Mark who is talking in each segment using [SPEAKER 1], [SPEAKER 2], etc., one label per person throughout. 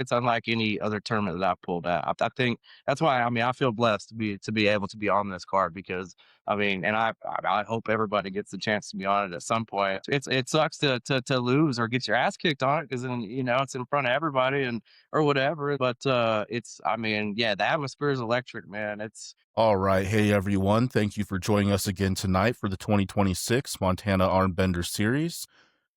[SPEAKER 1] It's unlike any other tournament that I've pulled at. I think that's why, I mean, I feel blessed to be able to be on this card because, I mean, and I hope everybody gets the chance to be on it at some point. It sucks to lose or get your ass kicked on it because then, it's in front of everybody and or whatever, but, it's I mean, yeah, the atmosphere is electric, man. It's
[SPEAKER 2] All right. Hey, everyone. Thank you for joining us again tonight for the 2026 Montana Armbender Series.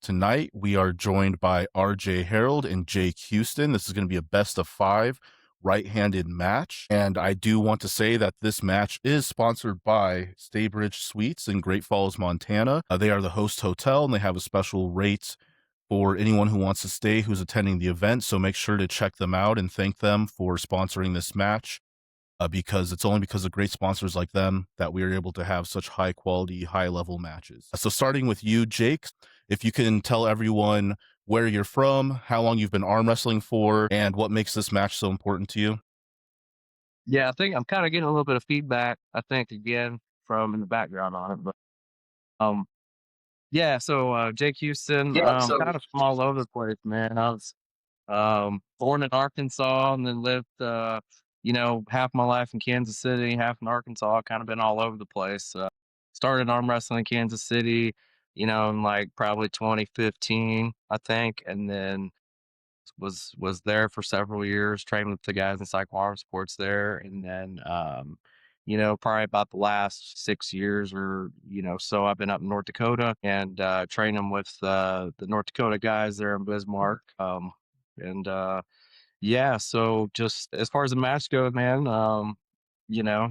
[SPEAKER 2] Tonight, we are joined by RJ Harrold and Jake Houston. This is going to be a best of 5 right-handed match. And I do want to say that this match is sponsored by Staybridge Suites in Great Falls, Montana. They are the host hotel, and they have a special rate for anyone who wants to stay who's attending the event. So make sure to check them out and thank them for sponsoring this match. Because it's only because of great sponsors like them that we are able to have such high quality, high level matches. So starting with you, Jake, if you can tell everyone where you're from, how long you've been arm wrestling for, and what makes this match so important to you.
[SPEAKER 1] yeah, I think I'm kinda getting a little bit of feedback, I think, again, from in the background on it, but, um, yeah, so, Jake Houston,
[SPEAKER 2] Yeah, so
[SPEAKER 1] kind of from all over the place, man. I was, born in Arkansas and then lived, half my life in Kansas City, half in Arkansas, kinda been all over the place. Started arm wrestling in Kansas City, in, like, probably 2015, I think, and then was there for several years, training with the guys in Cycle Arm Sports there, and then, probably about the last 6 years or, so I've been up in North Dakota and, training with, the North Dakota guys there in Bismarck, and, yeah, so just as far as the match goes, man,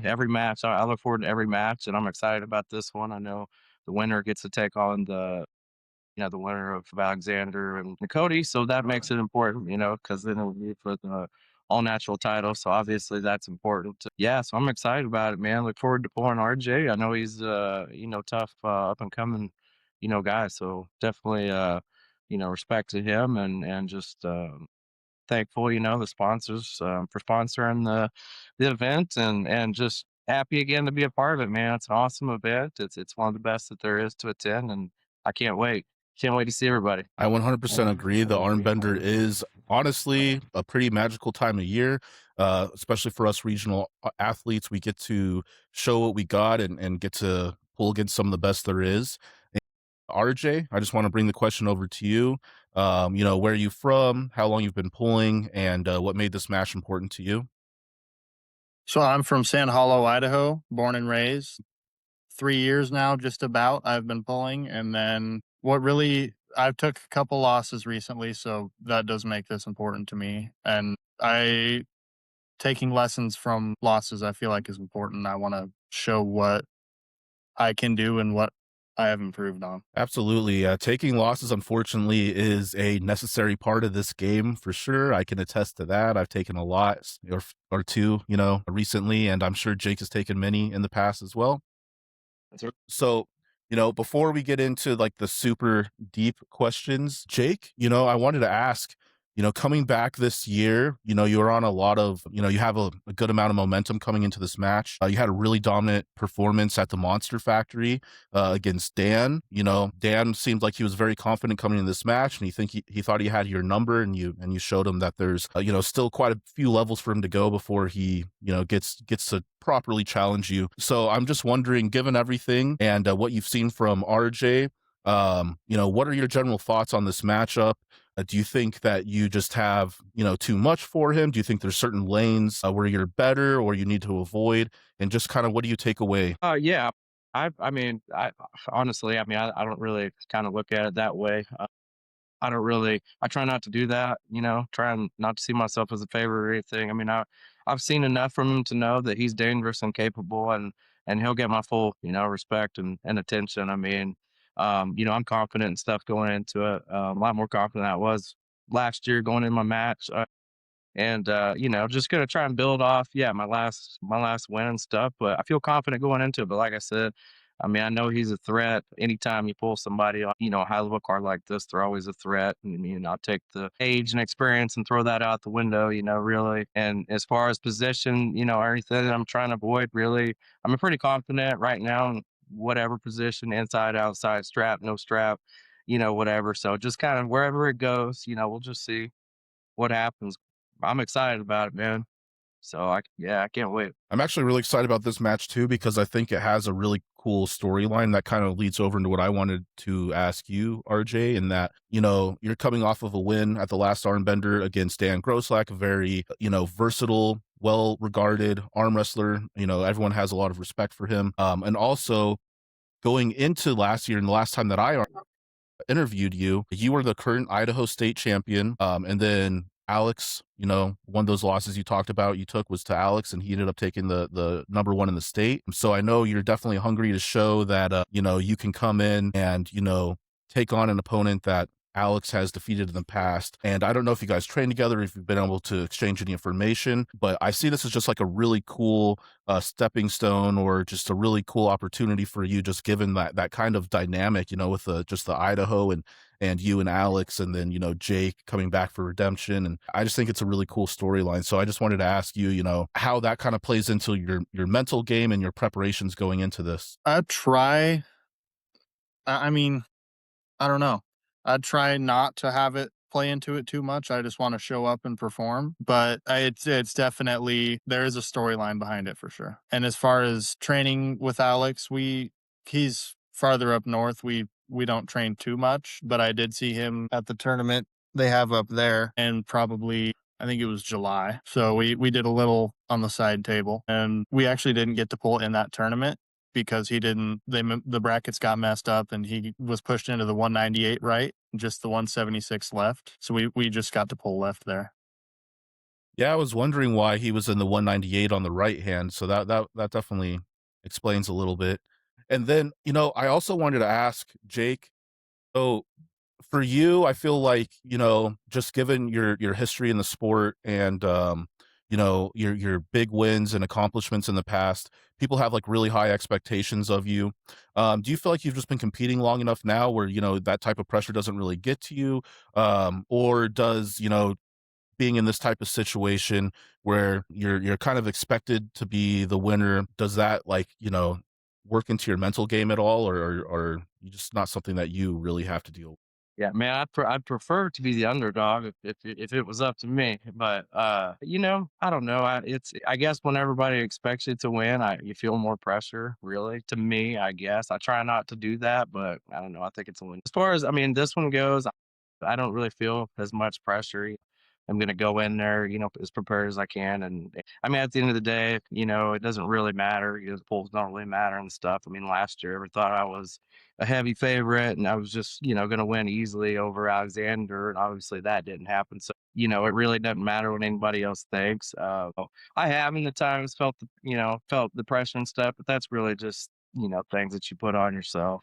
[SPEAKER 1] every match, I look forward to every match, and I'm excited about this one. I know the winner gets to take on the winner of Alexander and Cody. So that makes it important, because then it'll be for the all natural title. So obviously that's important. Yeah, so I'm excited about it, man. Look forward to pulling RJ. I know he's tough, up and coming, guy. So definitely respect to him and just thankful, the sponsors for sponsoring the event and just happy again to be a part of it, man. It's an awesome event. It's one of the best that there is to attend, and I can't wait. Can't wait to see everybody.
[SPEAKER 2] I 100% agree. The Armbender is honestly a pretty magical time of year, especially for us regional athletes. We get to show what we got and get to pull against some of the best there is. RJ, I just want to bring the question over to you. Where are you from, how long you've been pulling, and what made this match important to you?
[SPEAKER 3] So I'm from Sand Hollow, Idaho, born and raised. 3 years now, just about, I've been pulling, and then I've took a couple losses recently, so that does make this important to me, and I taking lessons from losses I feel like is important. I wanna show what I can do and what I have improved on.
[SPEAKER 2] Absolutely. Taking losses, unfortunately, is a necessary part of this game for sure. I can attest to that. I've taken a lot or two, recently, and I'm sure Jake has taken many in the past as well.
[SPEAKER 1] That's right.
[SPEAKER 2] So, before we get into like the super deep questions, Jake, I wanted to ask, coming back this year, you were on a lot of, you have a good amount of momentum coming into this match. You had a really dominant performance at the Monster Factory against Dan. Dan seemed like he was very confident coming in this match, and he thought he had your number, and you showed him that there's still quite a few levels for him to go before he gets to properly challenge you. So I'm just wondering, given everything and what you've seen from RJ, what are your general thoughts on this matchup? Do you think that you just have, too much for him? Do you think there's certain lanes where you're better or you need to avoid? And just kind of what do you take away?
[SPEAKER 1] Yeah. I mean, I honestly, I mean, I don't really kind of look at it that way. I don't really I try not to do that, trying not to see myself as a favorite or anything. I mean, I've seen enough from him to know that he's dangerous and capable and he'll get my full, respect and attention. I mean, I'm confident and stuff going into it. A lot more confident than I was last year going in my match. And just gonna try and build off, yeah, my last win and stuff. But I feel confident going into it. But like I said, I mean, I know he's a threat. Anytime you pull somebody on, a high level card like this, they're always a threat. And I'll take the age and experience and throw that out the window, really. And as far as position, everything I'm trying to avoid, really, I'm pretty confident right now in whatever position, inside, outside, strap, no strap, whatever. So just kind of wherever it goes, we'll just see what happens. I'm excited about it, man. So I can't wait.
[SPEAKER 2] I'm actually really excited about this match too because I think it has a really cool storyline that kind of leads over into what I wanted to ask you, RJ, in that, you're coming off of a win at the last arm bender against Dan Groslack, a very, versatile, well regarded arm wrestler. Everyone has a lot of respect for him. And also going into last year and the last time that I interviewed you, you were the current Idaho State champion. And then Alex, one of those losses you talked about you took was to Alex, and he ended up taking the number one in the state. So I know you're definitely hungry to show that, you can come in and, take on an opponent that Alex has defeated in the past. And I don't know if you guys train together, if you've been able to exchange any information, but I see this as just like a really cool stepping stone, or just a really cool opportunity for you, just given that kind of dynamic, with just the Idaho and you and Alex, and then, Jake coming back for redemption. And I just think it's a really cool storyline. So I just wanted to ask you, how that kind of plays into your mental game and your preparations going into this.
[SPEAKER 3] I mean, I don't know. I'd try not to have it play into it too much. I just want to show up and perform. But it's definitely, there is a storyline behind it for sure. And as far as training with Alex, he's farther up north. We don't train too much, but I did see him at the tournament they have up there, and probably I think it was July. So we did a little on the side table, and we actually didn't get to pull in that tournament because the brackets got messed up and he was pushed into the 198 right, just the 176 left. So we just got to pull left there.
[SPEAKER 2] Yeah, I was wondering why he was in the 198 on the right hand. So that definitely explains a little bit. And then, I also wanted to ask Jake, so for you, I feel like, just given your history in the sport and your big wins and accomplishments in the past, people have like really high expectations of you. Do you feel like you've just been competing long enough now where, that type of pressure doesn't really get to you? Or does, being in this type of situation where you're kind of expected to be the winner, does that like, work into your mental game at all, or you just not something that you really have to deal with?
[SPEAKER 1] Yeah, man, I'd prefer to be the underdog if it was up to me. But I don't know. I guess when everybody expects you to win, you feel more pressure. Really, to me, I guess I try not to do that, but I don't know. I think it's a win. As far as this one goes, I don't really feel as much pressure. I'm gonna go in there, as prepared as I can, and at the end of the day, it doesn't really matter. The polls don't really matter and stuff. Last year, I thought I was a heavy favorite, and I was just, gonna win easily over Alexander, and obviously that didn't happen. So, it really doesn't matter what anybody else thinks. I have in the times felt the pressure and stuff, but that's really just things that you put on yourself.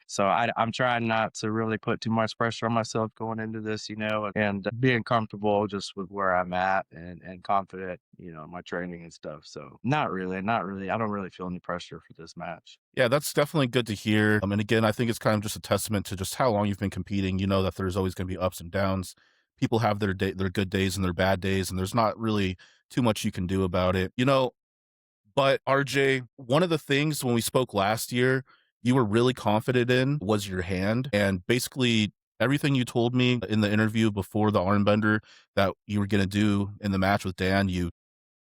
[SPEAKER 1] So I'm trying not to really put too much pressure on myself going into this, and being comfortable just with where I'm at and confident, in my training and stuff. So not really. I don't really feel any pressure for this match.
[SPEAKER 2] Yeah, that's definitely good to hear. And again, I think it's kind of just a testament to just how long you've been competing. You know that there's always going to be ups and downs. People have their good days and their bad days, and there's not really too much you can do about it. But RJ, one of the things when we spoke last year, you were really confident in was your hand. And basically everything you told me in the interview before the armbender that you were going to do in the match with Dan, you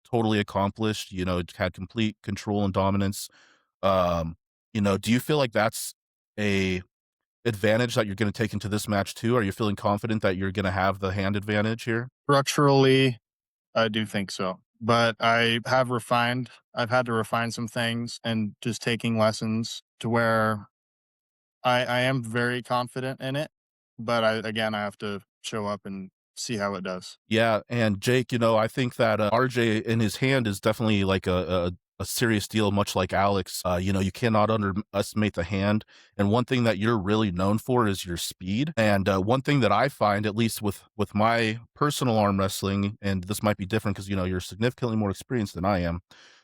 [SPEAKER 2] totally accomplished, had complete control and dominance. Do you feel like that's a advantage that you're going to take into this match too? Are you feeling confident that you're going to have the hand advantage here?
[SPEAKER 3] Structurally, I do think so. But I've had to refine some things and just taking lessons to where I am very confident in it. But I have to show up and see how it does.
[SPEAKER 2] Yeah, and Jake, I think that RJ in his hand is definitely like a serious deal, much like Alex. You cannot underestimate the hand. And one thing that you're really known for is your speed. And one thing that I find, at least with my personal arm wrestling, and this might be different because you're significantly more experienced than I am.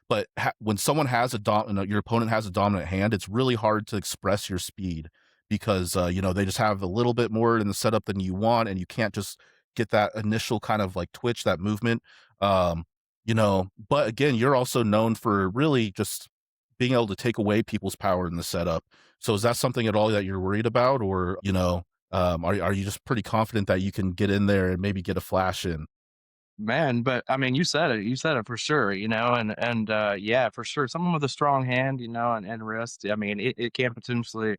[SPEAKER 2] But when someone has your opponent has a dominant hand, it's really hard to express your speed because they just have a little bit more in the setup than you want, and you can't just get that initial kind of like twitch, that movement. But again, you're also known for really just being able to take away people's power in the setup. So is that something at all that you're worried about, or are you just pretty confident that you can get in there and maybe get a flash in?
[SPEAKER 1] Man, but I mean, you said it. You said it for sure, yeah, for sure. Someone with a strong hand, and wrist. I mean, it can potentially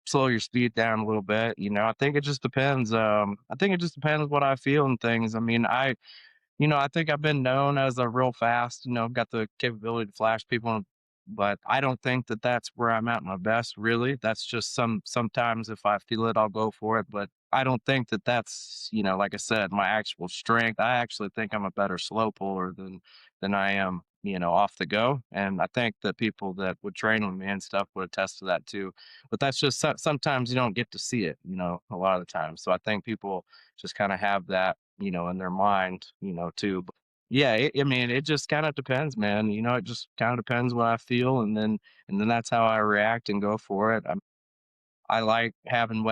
[SPEAKER 1] slow your speed down a little bit. I think it just depends. I think it just depends what I feel and things. I mean, I think I've been known as a real fast, got the capability to flash people, but I don't think that that's where I'm at my best, really. That's just sometimes if I feel it, I'll go for it, but I don't think that that's, like I said, my actual strength. I actually think I'm a better slow puller than I am, off the go. And I think that people that would train with me and stuff would attest to that too. But that's just sometimes you don't get to see it, a lot of the time. So I think people just kind of have that in their mind, too. But yeah, I mean, it just kind of depends, man. It just kind of depends what I feel, and then that's how I react and go for it. I like having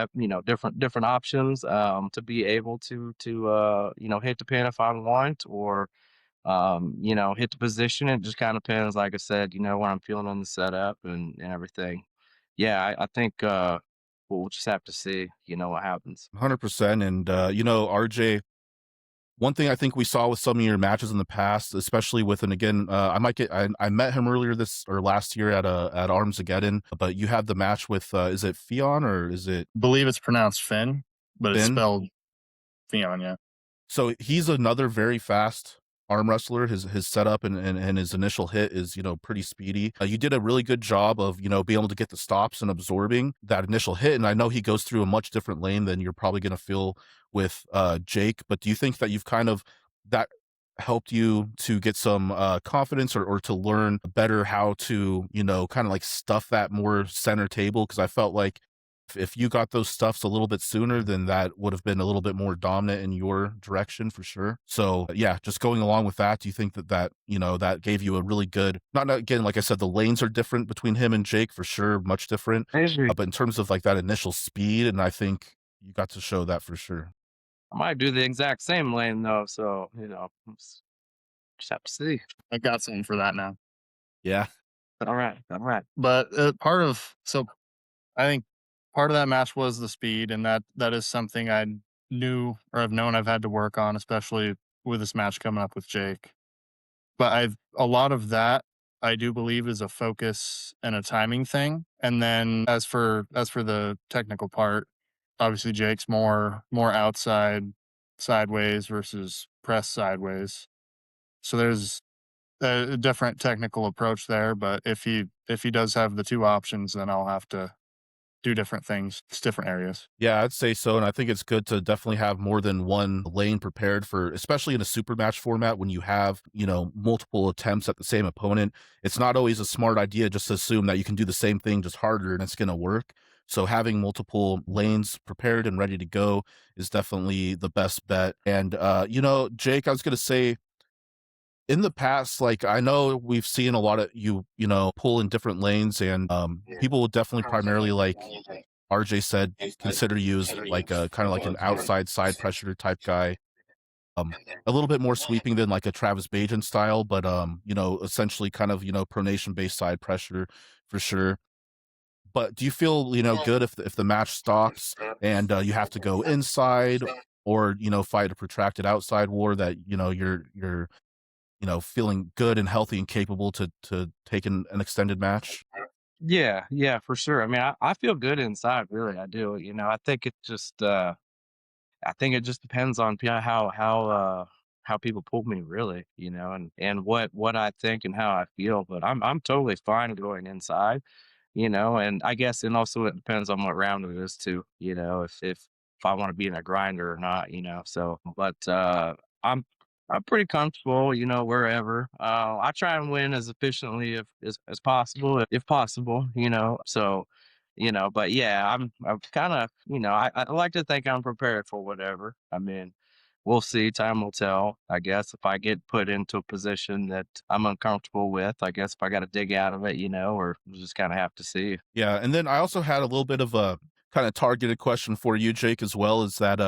[SPEAKER 1] different options to be able to hit the pin if I want, or hit the position. It just kind of depends, like I said, what I'm feeling on the setup and everything. Yeah, I think we'll just have to see, what happens.
[SPEAKER 2] 100%. And RJ, one thing I think we saw with some of your matches in the past, especially with, and again, I met him earlier this or last year at Armsgeddon, but you had the match with is it Fion or is it
[SPEAKER 3] Believe it's pronounced Finn, but it's
[SPEAKER 2] Finn?
[SPEAKER 3] spelled Theon, yeah.
[SPEAKER 2] So he's another very fast arm wrestler. His setup and his initial hit is, pretty speedy. You did a really good job of, being able to get the stops and absorbing that initial hit. And I know he goes through a much different lane than you're probably going to feel with Jake. But do you think that you've kind of that helped you to get some confidence or to learn better how to, kind of like stuff that more center table? Because I felt like if you got those stuffs a little bit sooner, then that would have been a little bit more dominant in your direction for sure. So yeah, just going along with that, do you think that gave you a really good, not again, like I said, the lanes are different between him and Jake for sure, much different.
[SPEAKER 1] I agree.
[SPEAKER 2] But in terms of like that initial speed, and I think you got to show that for sure.
[SPEAKER 1] I might do the exact same lane though, so just have to see.
[SPEAKER 3] I got something for that now.
[SPEAKER 2] Yeah.
[SPEAKER 1] All right, all right.
[SPEAKER 3] But I think part of that match was the speed, and that is something I knew or I've known I've had to work on, especially with this match coming up with Jake. But a lot of that I do believe is a focus and a timing thing. And then as for the technical part, obviously Jake's more outside sideways versus press sideways. So there's a different technical approach there, but if he does have the two options, then I'll have to do different things, it's different areas.
[SPEAKER 2] Yeah, I'd say so. And I think it's good to definitely have more than one lane prepared for, especially in a super match format when you have, multiple attempts at the same opponent. It's not always a smart idea just to assume that you can do the same thing just harder and it's going to work. So having multiple lanes prepared and ready to go is definitely the best bet. And, Jake, I was going to say, in the past, like I know we've seen a lot of pull in different lanes, and people will definitely primarily, like RJ said, consider you as like a kind of like an outside side pressure type guy. A little bit more sweeping than like a Travis Bajan style, but essentially kind of pronation based side pressure for sure. But do you feel good if the match stops and you have to go inside or fight a protracted outside war that you're feeling good and healthy and capable to take an extended match?
[SPEAKER 1] Yeah, yeah, for sure. I mean, I feel good inside, really. I do. I think it just depends on how people pull me, really. And what I think and how I feel. But I'm totally fine going inside. And I guess, and also it depends on what round it is too, if I want to be in a grinder or not, so, but, I'm pretty comfortable, wherever. I try and win as efficiently as possible, if possible, so, but yeah, I'm kind of, I like to think I'm prepared for whatever. I mean, we'll see. Time will tell. I guess if I get put into a position that I'm uncomfortable with, I guess if I got to dig out of it, or we'll just kind of have to see.
[SPEAKER 2] Yeah, and then I also had a little bit of a kind of targeted question for you, Jake, as well. Is that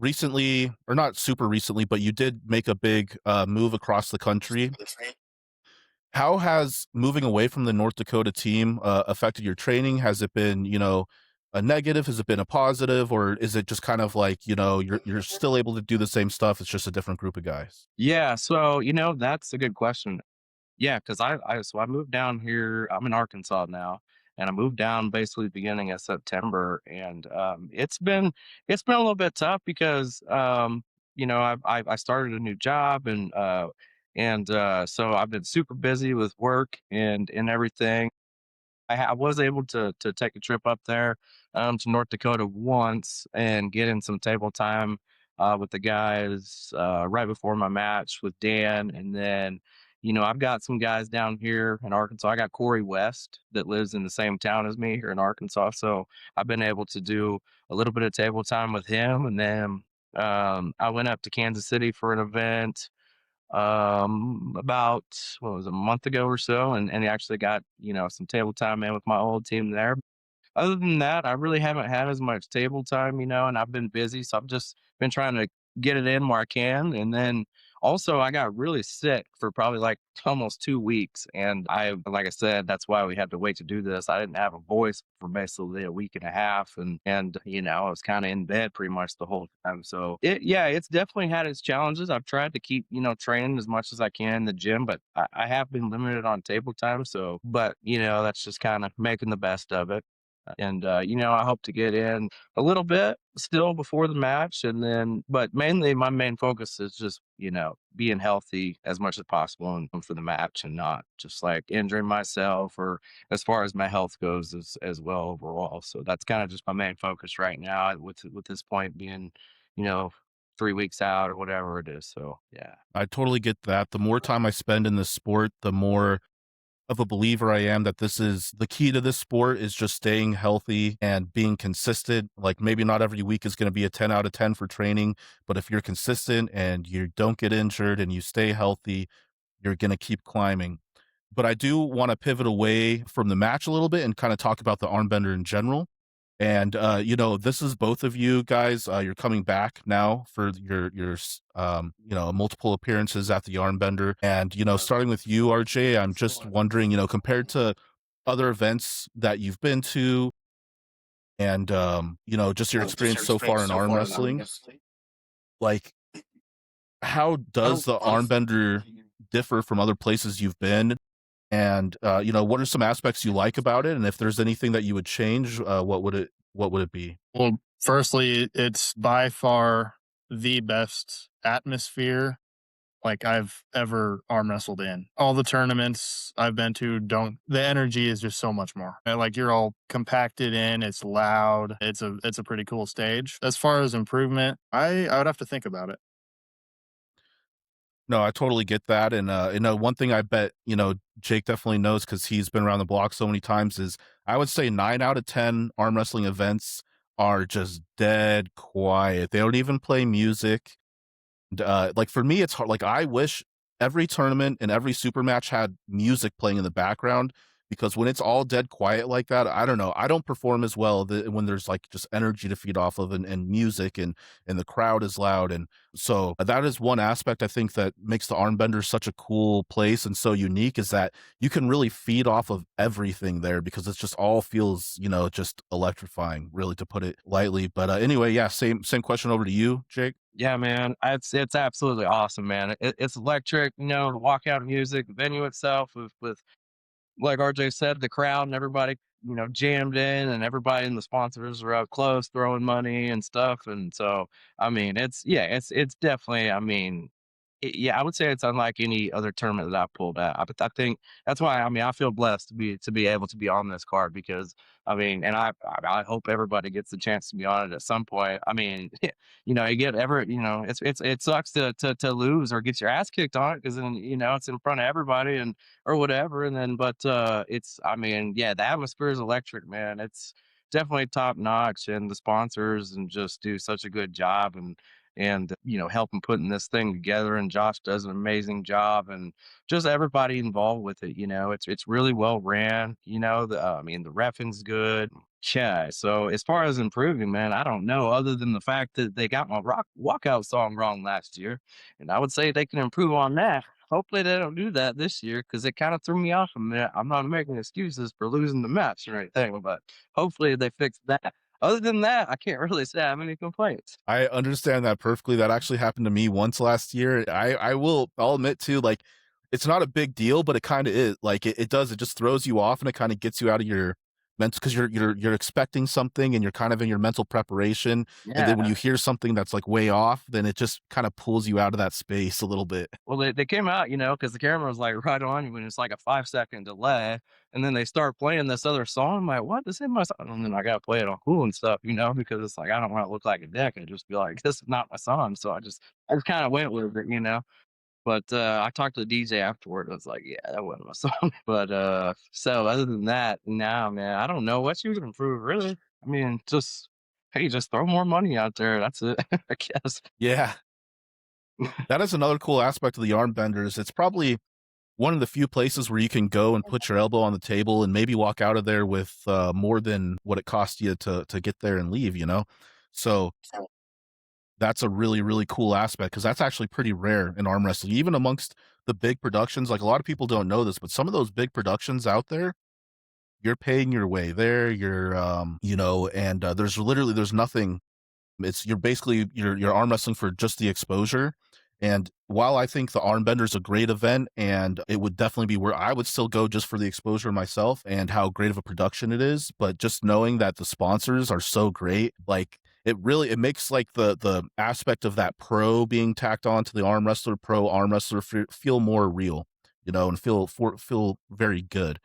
[SPEAKER 2] recently, or not super recently, but you did make a big move across the country. How has moving away from the North Dakota team affected your training? Has it been, a negative? Has it been a positive, or is it just kind of like, you're still able to do the same stuff? It's just a different group of guys.
[SPEAKER 1] Yeah, so, that's a good question. Yeah, because I moved down here. I'm in Arkansas now, and I moved down basically the beginning of September, and it's been a little bit tough because I started a new job, and so I've been super busy with work and everything. I was able to take a trip up there to North Dakota once and get in some table time with the guys right before my match with Dan, and then I've got some guys down here in Arkansas. I got Corey West that lives in the same town as me here in Arkansas, so I've been able to do a little bit of table time with him, and then I went up to Kansas City for an event about what was it, a month ago or so, and actually got some table time in with my old team there. Other than that, I really haven't had as much table time, and I've been busy, so I've just been trying to get it in where I can. And then also, I got really sick for probably like almost 2 weeks, and like I said, that's why we had to wait to do this. I didn't have a voice for basically a week and a half, and I was kind of in bed pretty much the whole time. So yeah, it's definitely had its challenges. I've tried to keep training as much as I can in the gym, but I have been limited on table time. So, but that's just kind of making the best of it. And I hope to get in a little bit still before the match, and then, but mainly my main focus is just being healthy as much as possible and for the match, and not just like injuring myself, or as far as my health goes as well overall. So that's kind of just my main focus right now, with this point being you know 3 weeks out or whatever it is. So yeah.
[SPEAKER 2] I totally get that. The more time I spend in this sport, the more of a believer I am that this is the key to this sport, is just staying healthy and being consistent. Like, maybe not every week is going to be a 10 out of 10 for training, but if you're consistent and you don't get injured and you stay healthy, you're going to keep climbing. But I do want to pivot away from the match a little bit and kind of talk about the armbender in general. And this is both of you guys. You're coming back now for your multiple appearances at the Armbender. And starting with you, RJ, I'm just wondering, compared to other events that you've been to, and just your experience so far in arm wrestling, like, how does the Armbender differ from other places you've been? And what are some aspects you like about it? And if there's anything that you would change, what would it be?
[SPEAKER 3] Well, firstly, it's by far the best atmosphere like I've ever arm wrestled in. All the tournaments I've been to don't the energy is just so much more. Like, you're all compacted in, it's loud. It's a pretty cool stage. As far as improvement, I would have to think about it.
[SPEAKER 2] No, I totally get that. And one thing I bet, Jake definitely knows, because he's been around the block so many times, is I would say 9 out of 10 arm wrestling events are just dead quiet. They don't even play music. And, like, for me, it's hard. Like, I wish every tournament and every super match had music playing in the background, because when it's all dead quiet like that, I don't know. I don't perform as well when there's like just energy to feed off of, and music, and the crowd is loud. And so that is one aspect I think that makes the Armbender such a cool place and so unique, is that you can really feed off of everything there, because it's just all feels, just electrifying, really, to put it lightly. But anyway, yeah, same question over to you, Jake.
[SPEAKER 1] Yeah, man, it's absolutely awesome, man. It's electric, the walkout music, the venue itself with like RJ said, the crowd and everybody, jammed in, and everybody in the sponsors are up close throwing money and stuff. And so, I mean, it's definitely, I mean, yeah, I would say it's unlike any other tournament that I've pulled out. But I think that's why, I mean, I feel blessed to be able to be on this card, because I mean, and I hope everybody gets the chance to be on it at some point. I mean, you get ever, it sucks to lose or get your ass kicked on it, because then it's in front of everybody and or whatever. And then, but it's, I mean, yeah, the atmosphere is electric, man. It's definitely top notch, and the sponsors and just do such a good job, and helping putting this thing together, and Josh does an amazing job, and just everybody involved with it. It's really well ran. I mean, the reffing's good. Yeah, so as far as improving, man, I don't know, other than the fact that they got my rock walkout song wrong last year, and I would say they can improve on that. hopefully they don't do that this year because it kind of threw me off a minute. I'm not making excuses for losing the match or anything, but hopefully they fix that. Other than that, I can't really say I have any complaints.
[SPEAKER 2] I understand that perfectly. That actually happened to me once last year. I'll admit too, like, it's not a big deal, but it kind of is. Like it does, it just throws you off and it kind of gets you out of your mental because you're expecting something and you're kind of in your mental preparation. And then when
[SPEAKER 1] Yeah.
[SPEAKER 2] you hear something that's like way off, then it just kind of pulls you out of that space a little bit.
[SPEAKER 1] Well, they came out, because the camera was like right on you when it's like a 5 second delay. And then they start playing this other song. I'm like, what? This is my song. And then I got to play it on cool and stuff, because it's like, I don't want to look like a dick and just be like, this is not my song. So I just kind of went with it. But I talked to the DJ afterward. I was like, yeah, that wasn't my song. But so other than that, nah, man, I don't know what you can improve, really. I mean, hey, just throw more money out there. That's it, I guess.
[SPEAKER 2] Yeah, that is another cool aspect of the arm benders. It's probably one of the few places where you can go and put your elbow on the table and maybe walk out of there with more than what it cost you to get there and leave. So that's a really, really cool aspect because that's actually pretty rare in arm wrestling, even amongst the big productions. Like a lot of people don't know this, but some of those big productions out there, you're paying your way there. And there's nothing. You're basically you're arm wrestling for just the exposure. And while I think the arm bender is a great event and it would definitely be where I would still go just for the exposure myself and how great of a production it is, but just knowing that the sponsors are so great, like it makes like the aspect of that pro being tacked on to the pro arm wrestler feel more real, and feel very good.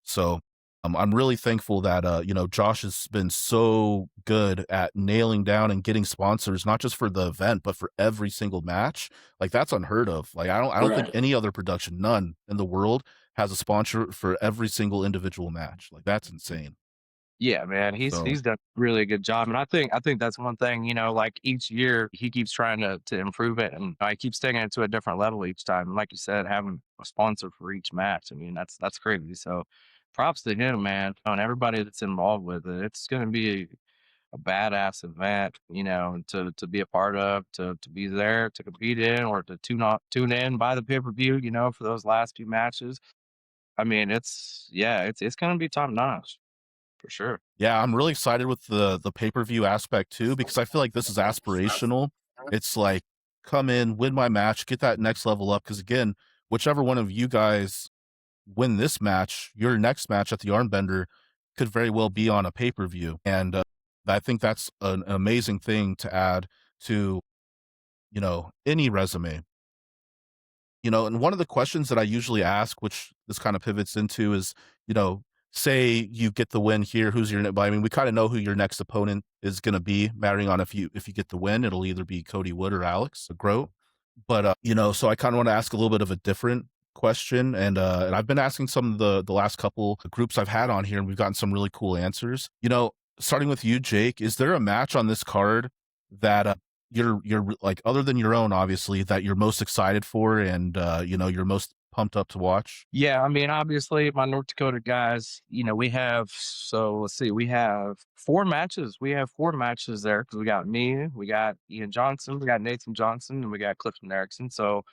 [SPEAKER 2] So I'm really thankful that Josh has been so good at nailing down and getting sponsors, not just for the event, but for every single match. Like that's unheard of. Like I don't think any other production, none in the world, has a sponsor for every single individual match. Like that's insane.
[SPEAKER 1] Yeah, man,
[SPEAKER 2] So
[SPEAKER 1] he's done a really good job, and I think that's one thing, like each year he keeps trying to improve it, and he keeps taking it to a different level each time. And like you said, having a sponsor for each match, I mean, that's crazy. So, props to him, man, and everybody that's involved with it. It's gonna be a badass event, to be a part of, to be there, to compete in, or to tune in, buy the pay-per-view, for those last few matches. I mean, it's gonna be top notch for sure.
[SPEAKER 2] yeah, I'm really excited with the pay-per-view aspect too, because I feel like this is aspirational. It's like come in, win my match, get that next level up. Because again, whichever one of you guys win this match, your next match at the Armbender could very well be on a pay-per-view. And I think that's an amazing thing to add to, any resume. And one of the questions that I usually ask, which this kind of pivots into is, say you get the win here, who's your, but I mean, we kind of know who your next opponent is going to be, mattering on if you get the win, it'll either be Cody Wood or Alex Grote. But so I kind of want to ask a little bit of a different question, and I've been asking some of the last couple groups I've had on here, and we've gotten some really cool answers. Starting with you, Jake, is there a match on this card that you're like, other than your own, obviously, that you're most excited for and you're most pumped up to watch?
[SPEAKER 1] Yeah, I mean, obviously, my North Dakota guys, let's see, we have 4 matches. We have 4 matches there because we got me, we got Ian Johnson, we got Nathan Johnson, and we got Clifton Erickson. So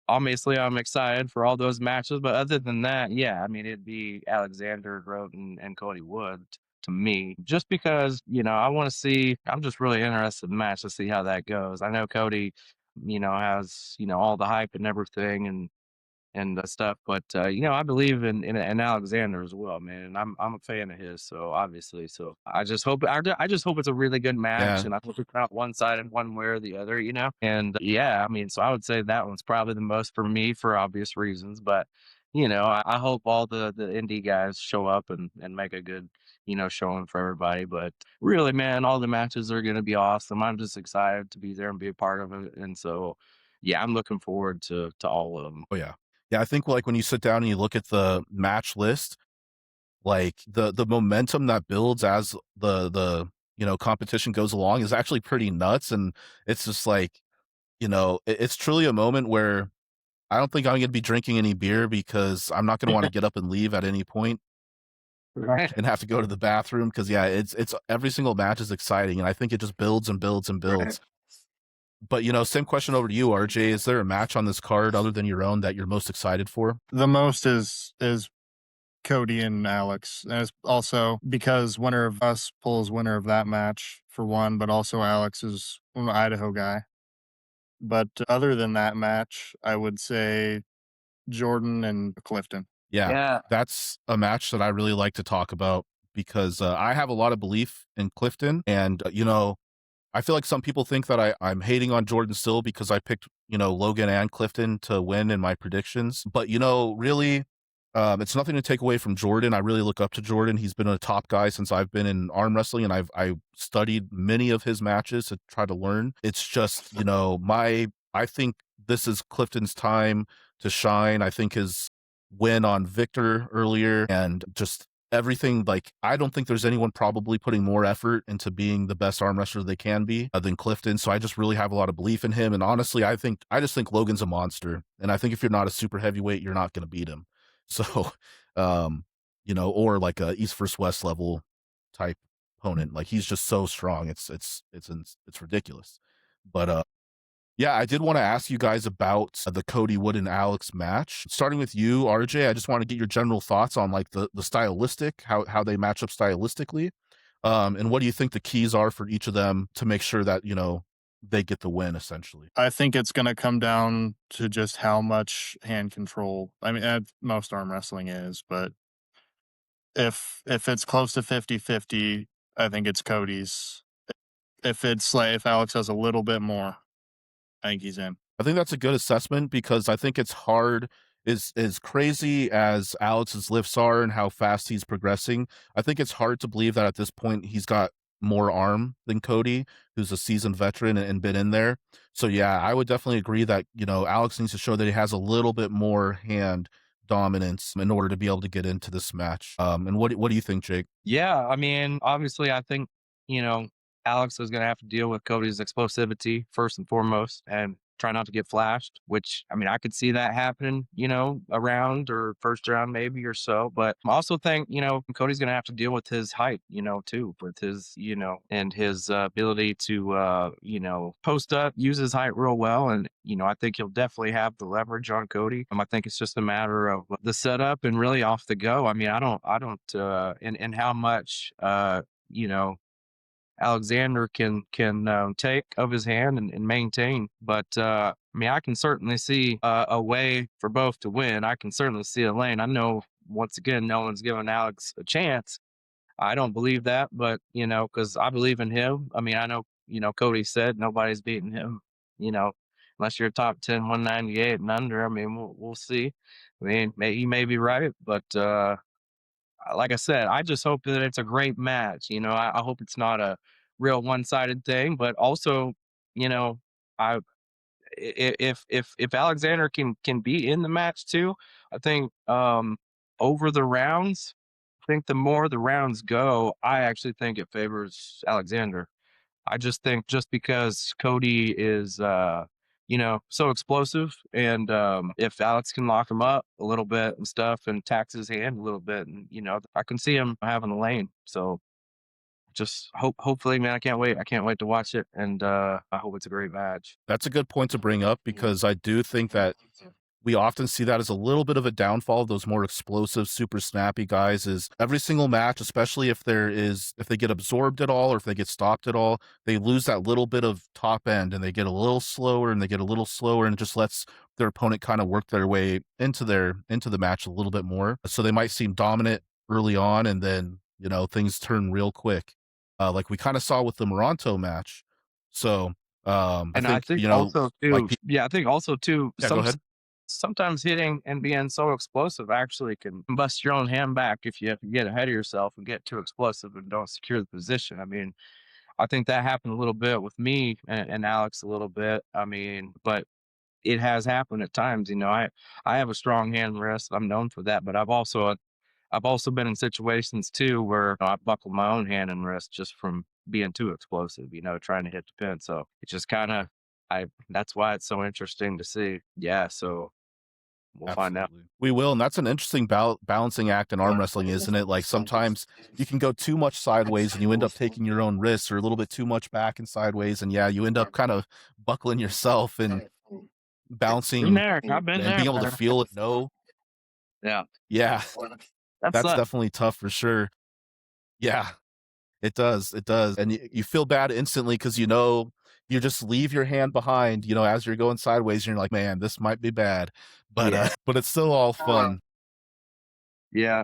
[SPEAKER 1] obviously, I'm excited for all those matches. But other than that, yeah, I mean, it'd be Alexander, Grote, and Cody Wood to me, just because, I want to see, I'm just really interested in the match to see how that goes. I know Cody, has, all the hype and everything, and stuff. But I believe in Alexander as well, man. And I'm a fan of his, so obviously, so I just hope it's a really good match,
[SPEAKER 2] Yeah,
[SPEAKER 1] and I hope it's not one sided one way or the other, And yeah, I mean, so I would say that one's probably the most for me for obvious reasons, but. I hope all the indie guys show up and make a good, showing for everybody. But really, man, all the matches are going to be awesome. I'm just excited to be there and be a part of it. And so, yeah, I'm looking forward to all of them.
[SPEAKER 2] oh yeah, yeah. I think like when you sit down and you look at the match list, like the momentum that builds as the competition goes along is actually pretty nuts, and it's just like it's truly a moment where I don't think I'm going to be drinking any beer because I'm not going to want to get up and leave at any point
[SPEAKER 1] Right.
[SPEAKER 2] and have to go to the bathroom because yeah, it's every single match is exciting, and I think it just builds and builds and
[SPEAKER 1] Right.
[SPEAKER 2] builds. But same question over to you, RJ. Is there a match on this card other than your own that you're most excited for?
[SPEAKER 3] The most is Cody and Alex. And it's also because winner of us pulls winner of that match for one, but also Alex is an Idaho guy. But other than that match, I would say Jordan and Clifton.
[SPEAKER 2] Yeah,
[SPEAKER 1] Yeah.
[SPEAKER 2] that's a match that I really like to talk about because I have a lot of belief in Clifton. And, I feel like some people think that I'm hating on Jordan still because I picked, Logan and Clifton to win in my predictions. But, really, it's nothing to take away from Jordan. I really look up to Jordan. He's been a top guy since I've been in arm wrestling, and I studied many of his matches to try to learn. It's just, I think this is Clifton's time to shine. I think his win on Victor earlier and just everything, like, I don't think there's anyone probably putting more effort into being the best arm wrestler they can be than Clifton. So I just really have a lot of belief in him. And honestly, I just think Logan's a monster. And I think if you're not a super heavyweight, you're not going to beat him. So, or like a East versus West level type opponent. Like, he's just so strong. It's ridiculous. But yeah, I did want to ask you guys about the Cody Wood and Alex match. Starting with you, RJ, I just want to get your general thoughts on like the stylistic, how they match up stylistically. And what do you think the keys are for each of them to make sure that, they get the win essentially?
[SPEAKER 3] I think it's going to come down to just how much hand control. I mean, most arm wrestling is, but if it's close to 50-50, I think it's Cody's. If Alex has a little bit more, I think he's in.
[SPEAKER 2] I think that's a good assessment because I think it's hard, as crazy as Alex's lifts are and how fast he's progressing. I think it's hard to believe that at this point he's got more arm than Cody, who's a seasoned veteran and been in there. So yeah, I would definitely agree that, Alex needs to show that he has a little bit more hand dominance in order to be able to get into this match. And what do you think, Jake?
[SPEAKER 1] Yeah, I mean, obviously, I think, you know, Alex is going to have to deal with Cody's explosivity first and foremost and try not to get flashed, which, I mean, I could see that happening, a round or first round maybe or so. But I also think, Cody's going to have to deal with his height, too, with his, and his ability to, post up, use his height real well. And, I think he'll definitely have the leverage on Cody. I think it's just a matter of the setup and really off the go. I mean, and how much, Alexander can take of his hand and maintain. But I mean, I can certainly see a way for both to win. I can certainly see a lane. I know once again, no one's giving Alex a chance. I don't believe that, but because I believe in him. I mean, I know Cody said nobody's beating him. You know, unless you're top 10, 198 and under. I mean, we'll see. I mean, he may be right, but like I said, I just hope that it's a great match. I hope it's not a real one-sided thing, but also, you know, I if Alexander can be in the match too, I think over the rounds, I think the more the rounds go, I actually think it favors Alexander. I just think just because Cody is so explosive and if Alex can lock him up a little bit and stuff and tax his hand a little bit and I can see him having a lane. So just hopefully, man, I can't wait. I can't wait to watch it and I hope it's a great match.
[SPEAKER 2] That's a good point to bring up because I do think that we often see that as a little bit of a downfall of those more explosive, super snappy guys is every single match, especially if they get absorbed at all or if they get stopped at all, they lose that little bit of top end and they get a little slower and it just lets their opponent kind of work their way into the match a little bit more. So they might seem dominant early on and then, things turn real quick. Like we kind of saw with the Moronto match. So, I
[SPEAKER 1] And I
[SPEAKER 2] think,
[SPEAKER 1] think also too,
[SPEAKER 2] like,
[SPEAKER 1] yeah, I think also too,
[SPEAKER 2] yeah, go ahead.
[SPEAKER 1] sometimes hitting and being so explosive actually can bust your own hand back if you have to get ahead of yourself and get too explosive and don't secure the position. I mean, I think that happened a little bit with me and Alex a little bit. I mean, but it has happened at times. I have a strong hand and wrist. I'm known for that, but I've also been in situations too where I buckle my own hand and wrist just from being too explosive, trying to hit the pin. So it's just kind of, that's why it's so interesting to see. Yeah. So We'll find out.
[SPEAKER 2] Absolutely. We will, and that's an interesting balancing act in arm wrestling, isn't it? Like, sometimes you can go too much sideways and you end up taking your own risks, or a little bit too much back and sideways, and yeah, you end up kind of buckling yourself and
[SPEAKER 1] Been
[SPEAKER 2] bouncing
[SPEAKER 1] there. I've been
[SPEAKER 2] and
[SPEAKER 1] there,
[SPEAKER 2] being able to
[SPEAKER 1] man.
[SPEAKER 2] feel it. No,
[SPEAKER 1] Yeah,
[SPEAKER 2] yeah,
[SPEAKER 1] that
[SPEAKER 2] that's
[SPEAKER 1] sucks.
[SPEAKER 2] definitely tough for sure. Yeah, it does, and you feel bad instantly because you just leave your hand behind, as you're going sideways, and you're like, "Man, this might be bad," but,
[SPEAKER 1] Yeah,
[SPEAKER 2] but it's still all fun.
[SPEAKER 1] yeah.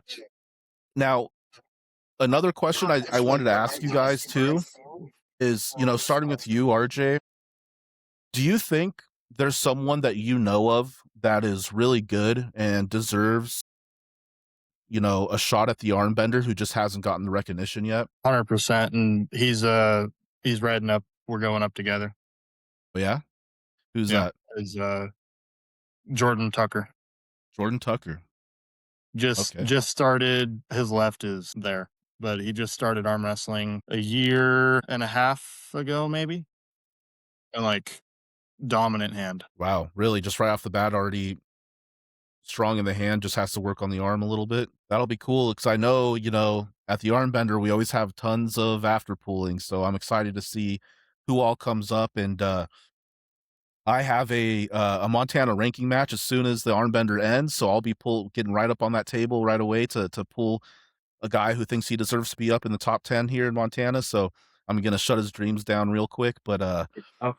[SPEAKER 2] Now, another question I wanted to ask you guys too is, starting with you, RJ, do you think there's someone that you know of that is really good and deserves, a shot at the armbender who just hasn't gotten the recognition yet?
[SPEAKER 3] 100%. And he's redding up. We're going up together.
[SPEAKER 2] Oh, yeah? Who's
[SPEAKER 3] Yeah.
[SPEAKER 2] that?
[SPEAKER 3] Is Jordan Tucker.
[SPEAKER 2] Jordan Tucker.
[SPEAKER 3] Just
[SPEAKER 2] Okay.
[SPEAKER 3] just started. His left is there, but he just started arm wrestling a year and a half ago, maybe. And like dominant hand.
[SPEAKER 2] Wow. Really? Just right off the bat, already strong in the hand, just has to work on the arm a little bit. That'll be cool because I know, at the arm bender, we always have tons of after pooling. So I'm excited to see who all comes up. And I have a Montana ranking match as soon as the arm bender ends. So I'll be getting right up on that table right away to pull a guy who thinks he deserves to be up in the top 10 here in Montana. So I'm going to shut his dreams down real quick. But
[SPEAKER 1] Oh,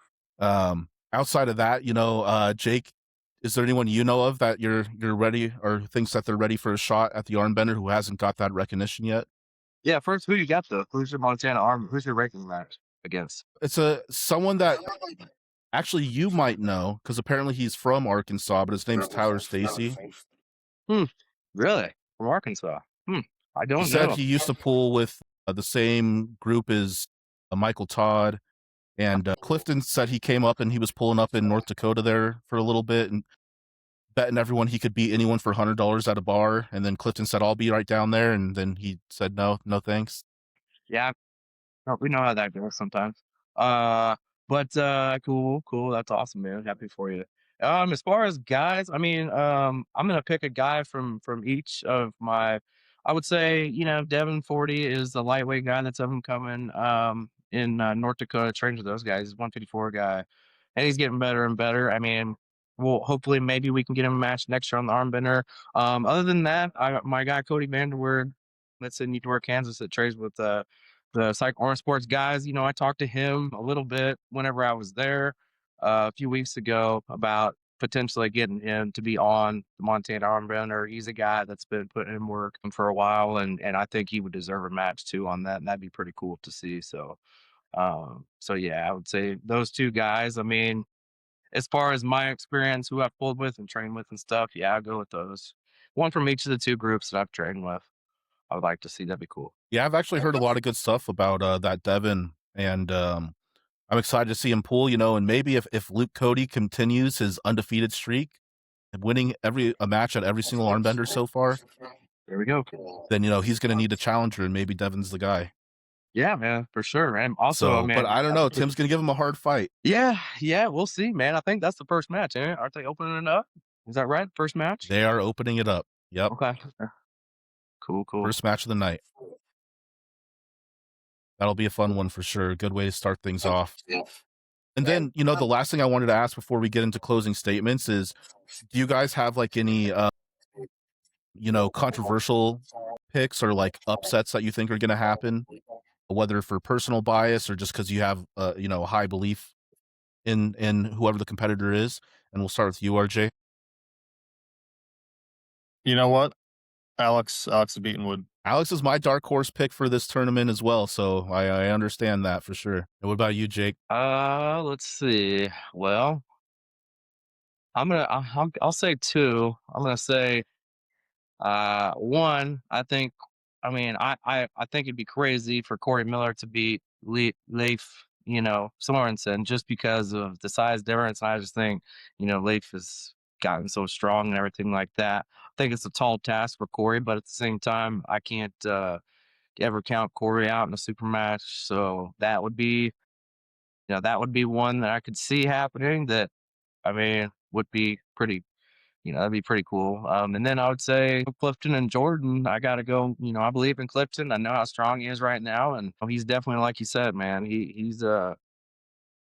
[SPEAKER 2] outside of that, Jake, is there anyone you know of that you're ready or thinks that they're ready for a shot at the arm bender who hasn't got that recognition yet?
[SPEAKER 1] yeah. First, who you got though? Who's your Montana Army? Who's your ranking match against?
[SPEAKER 2] It's someone that actually you might know because apparently he's from Arkansas, but his name's Tyler Stacy.
[SPEAKER 1] Hmm. Really? From Arkansas? Hmm. I
[SPEAKER 2] He
[SPEAKER 1] don't
[SPEAKER 2] said
[SPEAKER 1] know.
[SPEAKER 2] he used to pool with the same group as Michael Todd, and Clifton said he came up and he was pulling up in North Dakota there for a little bit and betting everyone he could beat anyone for $100 at a bar. And then Clifton said, "I'll be right down there," and then he said, "No, no, thanks."
[SPEAKER 1] Yeah, no, we know how that goes sometimes. But cool, cool. That's awesome, man. Happy for you. As far as guys, I mean, I'm gonna pick a guy from each of my. I would say, Devin 40 is the lightweight guy that's up and coming. In North Dakota, trains with those guys. He's 154 guy, and he's getting better and better. I mean, well, hopefully, maybe we can get him a match next year on the armbender. Other than that, my guy Cody Vanderwood, that's in Eudora, Kansas, that trains with the Psych Orange Sports guys. I talked to him a little bit whenever I was there a few weeks ago about potentially getting him to be on the Montana Armbender. He's a guy that's been putting in work for a while, and I think he would deserve a match too on that, and that'd be pretty cool to see. So yeah, I would say those two guys. I mean, as far as my experience, who I've pulled with and trained with and stuff, yeah, I'll go with those. One from each of the two groups that I've trained with. I would like to see. That'd be cool.
[SPEAKER 2] Yeah, I've actually heard a lot of good stuff about that Devin, and I'm excited to see him pull. And maybe if Luke Cody continues his undefeated streak, winning a match at every single armbender so far,
[SPEAKER 1] There we go.
[SPEAKER 2] then he's going to need a challenger, and maybe Devin's the guy.
[SPEAKER 1] Yeah, man, for sure. And also,
[SPEAKER 2] So, but
[SPEAKER 1] man,
[SPEAKER 2] I don't know. Tim's going to give him a hard fight.
[SPEAKER 1] yeah, yeah, we'll see, man. I think that's the first match, eh? Aren't they opening it up? Is that right? First match?
[SPEAKER 2] They are opening it up. Yep,
[SPEAKER 1] Okay. Cool, cool.
[SPEAKER 2] first match of the night. That'll be a fun one for sure. Good way to start things off. And then, the last thing I wanted to ask before we get into closing statements is, do you guys have like any, controversial picks or like upsets that you think are going to happen, whether for personal bias or just because you have, a high belief in whoever the competitor is? And we'll start with you, RJ.
[SPEAKER 3] You know what? Alex Beatonwood.
[SPEAKER 2] Alex is my dark horse pick for this tournament as well, so I understand that for sure. And what about you, Jake?
[SPEAKER 1] Let's see. Well, I'll say two. I'm gonna say one. I think it'd be crazy for Corey Miller to beat Leif, Sorensen, just because of the size difference. And I just think, Leif has gotten so strong and everything like that. I think it's a tall task for Corey, but at the same time, I can't ever count Corey out in a super match. So that would be one that I could see happening. That, I mean, would be pretty That'd be pretty cool. And then I would say Clifton and Jordan. I got to go. I believe in Clifton. I know how strong he is right now, and he's definitely, like you said, man. He's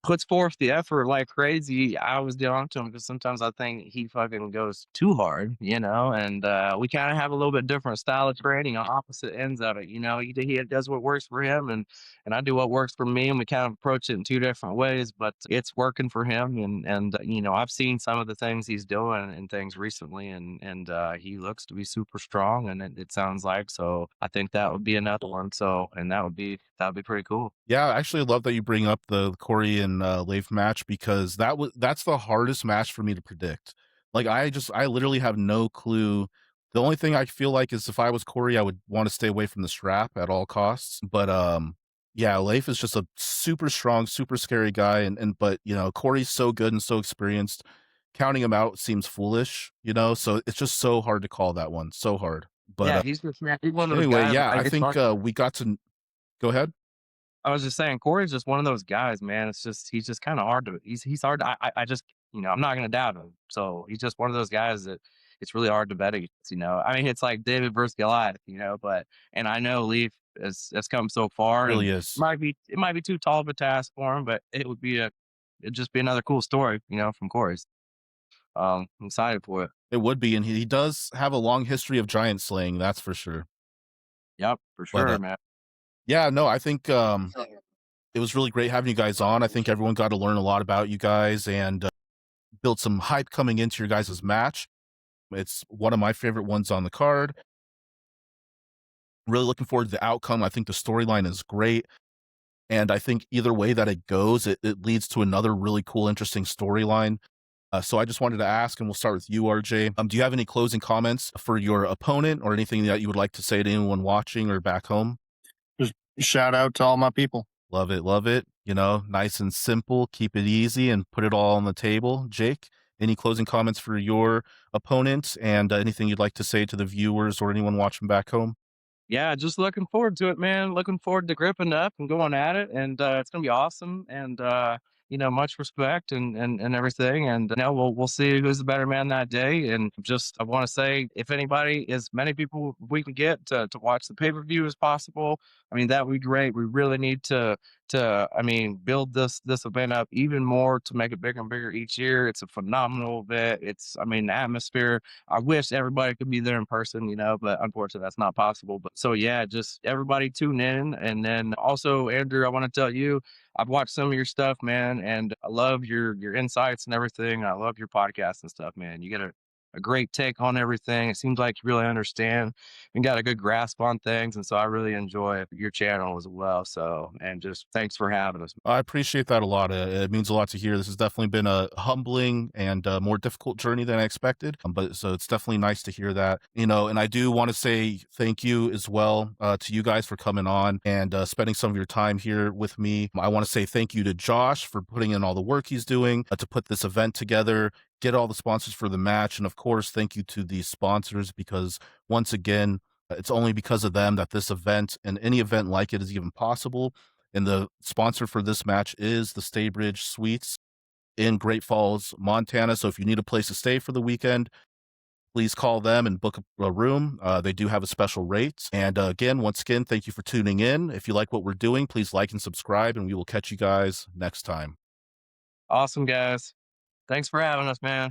[SPEAKER 1] puts forth the effort like crazy. I always get on to him because sometimes I think he fucking goes too hard, and we kind of have a little bit different style of training on opposite ends of it. He does what works for him, and I do what works for me, and we kind of approach it in two different ways, but it's working for him. And I've seen some of the things he's doing and things recently, and he looks to be super strong, and it sounds like so. I think that would be another one. So, and that'd be pretty cool.
[SPEAKER 2] Yeah, I actually love that you bring up the Corey and Leif match because that's the hardest match for me to predict. Like I literally have no clue. The only thing I feel like is if I was Corey, I would want to stay away from the strap at all costs. But yeah, Leif is just a super strong, super scary guy, and but Corey's so good and so experienced. Counting him out seems foolish, so it's just so hard to call that one. So hard. But
[SPEAKER 1] Yeah, he's just, man, he's one of those
[SPEAKER 2] anyway,
[SPEAKER 1] guys.
[SPEAKER 2] yeah,
[SPEAKER 1] Like
[SPEAKER 2] I
[SPEAKER 1] it's
[SPEAKER 2] think
[SPEAKER 1] funny.
[SPEAKER 2] we got to go ahead.
[SPEAKER 1] I was just saying, Corey's just one of those guys, man. It's just he's just kind of hard to he's hard. I just I'm not gonna doubt him. So he's just one of those guys that it's really hard to bet against. I mean, it's like David versus Goliath, but and I know Leaf has come so far, and
[SPEAKER 2] Really is.
[SPEAKER 1] it might be too tall of a task for him, but it'd just be another cool story, from Corey's. I'm excited for it.
[SPEAKER 2] It would be, and he does have a long history of giant slaying, that's for sure.
[SPEAKER 1] Yep, for
[SPEAKER 2] But
[SPEAKER 1] sure, man.
[SPEAKER 2] yeah, no, I think it was really great having you guys on. I think everyone got to learn a lot about you guys and build some hype coming into your guys' match. It's one of my favorite ones on the card. Really looking forward to the outcome. I think the storyline is great. And I think either way that it goes, it leads to another really cool, interesting storyline. So I just wanted to ask, and we'll start with you, RJ. Do you have any closing comments for your opponent or anything that you would like to say to anyone watching or back home?
[SPEAKER 3] Just shout out to all my people.
[SPEAKER 2] Love it, love it. Nice and simple. Keep it easy and put it all on the table. Jake, any closing comments for your opponent and anything you'd like to say to the viewers or anyone watching back home?
[SPEAKER 1] Yeah, just looking forward to it, man. Looking forward to gripping up and going at it, and it's gonna be awesome. And much respect and everything. And we'll see who's the better man that day. And just I want to say, if anybody, as many people we can get to watch the pay per view as possible, I mean that would be great. We really need to build this event up even more to make it bigger and bigger each year. It's a phenomenal event. The atmosphere. I wish everybody could be there in person, but unfortunately that's not possible. But so yeah, just everybody tune in. And then also, Andrew, I want to tell you, I've watched some of your stuff, man, and I love your insights and everything. I love your podcast and stuff, man. You get a great take on everything. It seems like you really understand and got a good grasp on things. And so I really enjoy your channel as well. So, and just thanks for having us.
[SPEAKER 2] I appreciate that a lot. It means a lot to hear. This has definitely been a humbling and more difficult journey than I expected. But so it's definitely nice to hear that, and I do want to say thank you as well to you guys for coming on and spending some of your time here with me. I want to say thank you to Josh for putting in all the work he's doing to put this event together, get all the sponsors for the match. And of course, thank you to the sponsors because once again, it's only because of them that this event and any event like it is even possible. And the sponsor for this match is the Staybridge Suites in Great Falls, Montana. So if you need a place to stay for the weekend, please call them and book a room. They do have a special rate. And once again, thank you for tuning in. If you like what we're doing, please like and subscribe, and we will catch you guys next time.
[SPEAKER 1] Awesome, guys. Thanks for having us, man.